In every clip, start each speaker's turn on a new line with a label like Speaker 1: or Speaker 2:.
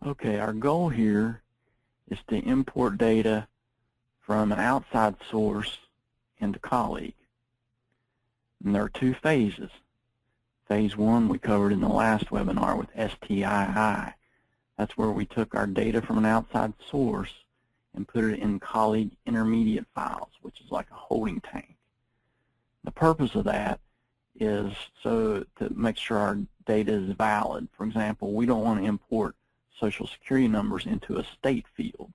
Speaker 1: Okay, our goal here is to import data from an outside source into Colleague. And there are two phases. Phase 1 we covered in the last webinar with STII. That's where we took our data from an outside source and put it in Colleague intermediate files, which is like a holding tank. The purpose of that is so to make sure our data is valid. For example, we don't want to import Social Security numbers into a state field.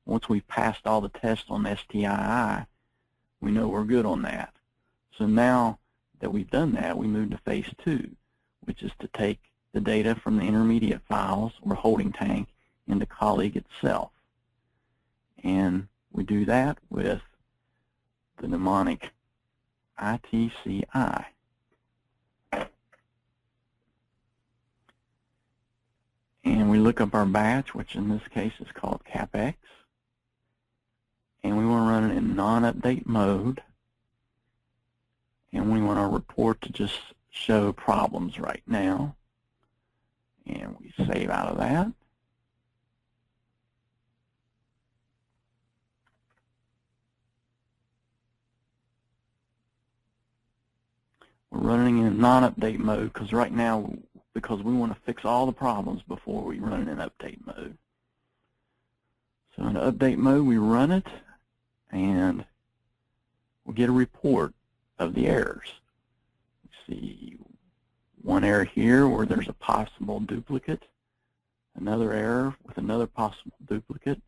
Speaker 1: Once we've passed all the tests on STII, we know we're good on that. So now that we've done that, we move to phase 2, which is to take the data from the intermediate files or holding tank into Colleague itself. And we do that with the mnemonic ITCI. And we look up our batch, which in this case is called CapEx. And we want to run it in non-update mode. And we want our report to just show problems right now. And we save out of that. We're running in non-update mode because right now, because we want to fix all the problems before we run it in update mode. So in update mode, we run it, and we get a report of the errors. We see one error here where there's a possible duplicate, another error with another possible duplicate,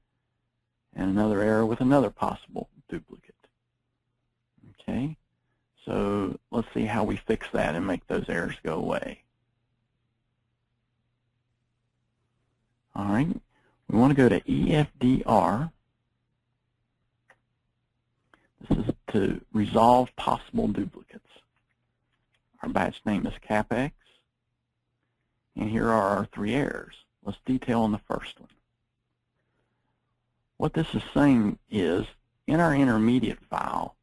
Speaker 1: and another error with another possible duplicate. Okay, so let's see how we fix that and make those errors go away. All right, we want to go to EFDR. This is to resolve possible duplicates. Our batch name is CapEx, and here are our 3 errors. Let's detail on the first one. What this is saying is, in our intermediate file,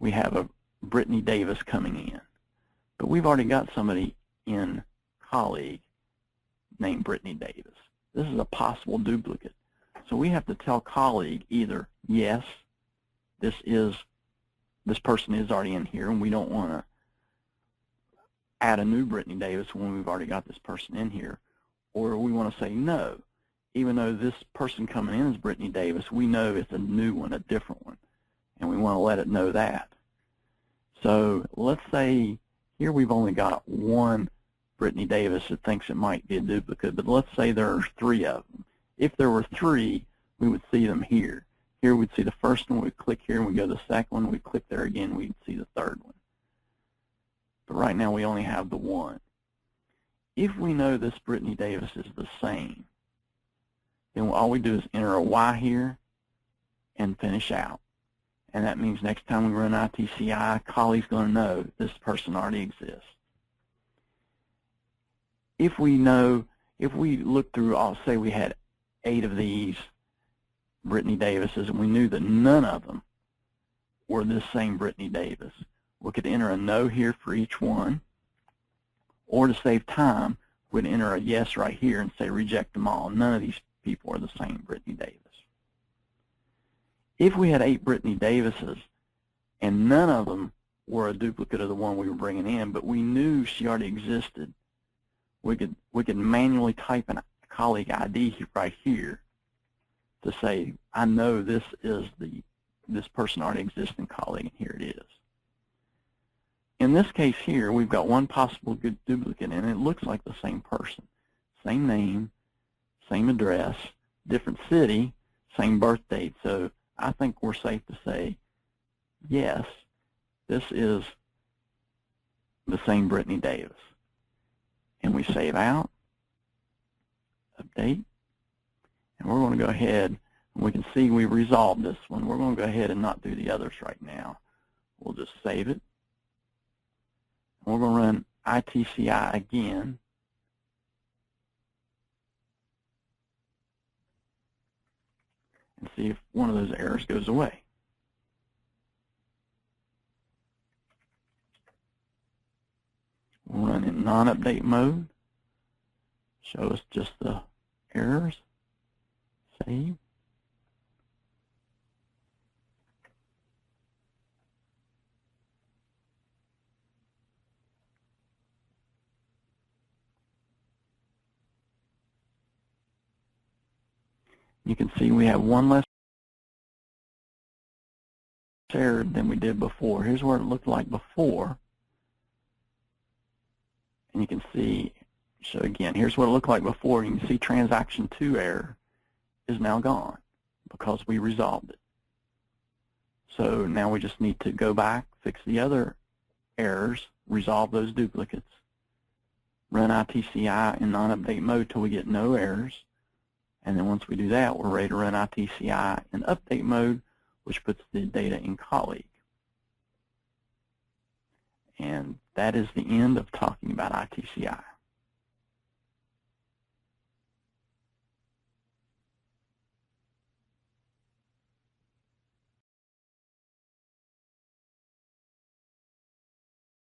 Speaker 1: we have a Brittany Davis coming in, but we've already got somebody in Colleague named Brittany Davis. This is a possible duplicate. So we have to tell Colleague either, yes, this person is already in here, and we don't want to add a new Brittany Davis when we've already got this person in here, or we want to say no. Even though this person coming in is Brittany Davis, we know it's a new one, a different one, and we want to let it know that. So let's say here we've only got one Brittany Davis that thinks it might be a duplicate, but let's say there are 3 of them. If there were 3, we would see them here. Here we'd see the first one, we'd click here, and we go to the second one, we'd click there again, we'd see the third one. But right now we only have the one. If we know this Brittany Davis is the same, then all we do is enter a Y here and finish out. And that means next time we run ITCI, Colleague's going to know this person already exists. If we look through, I'll say we had 8 of these Brittany Davises, and we knew that none of them were this same Brittany Davis, we could enter a no here for each one, or to save time, we'd enter a yes right here and say reject them all. None of these people are the same Brittany Davis. If we had 8 Brittany Davises and none of them were a duplicate of the one we were bringing in, but we knew she already existed, we could manually type a Colleague ID right here to say, I know this person already exists in Colleague, and here it is. In this case here, we've got one possible good duplicate, and it looks like the same person. Same name, same address, different city, same birth date. So I think we're safe to say, yes, this is the same Brittany Davis. And we save out, update, and we're going to go ahead, and we can see we resolved this one. We're going to go ahead and not do the others right now. We'll just save it. We're going to run ITCI again. And see if one of those errors goes away. We'll run in non-update mode. Show us just the errors. Save. You can see we have one less error than we did before. Here's what it looked like before. And you can see, so again, here's what it looked like before. You can see transaction 2 error is now gone because we resolved it. So now we just need to go back, fix the other errors, resolve those duplicates, run ITCI in non-update mode till we get no errors. And then once we do that, we're ready to run ITCI in update mode, which puts the data in colleague. And that is the end of talking about ITCI.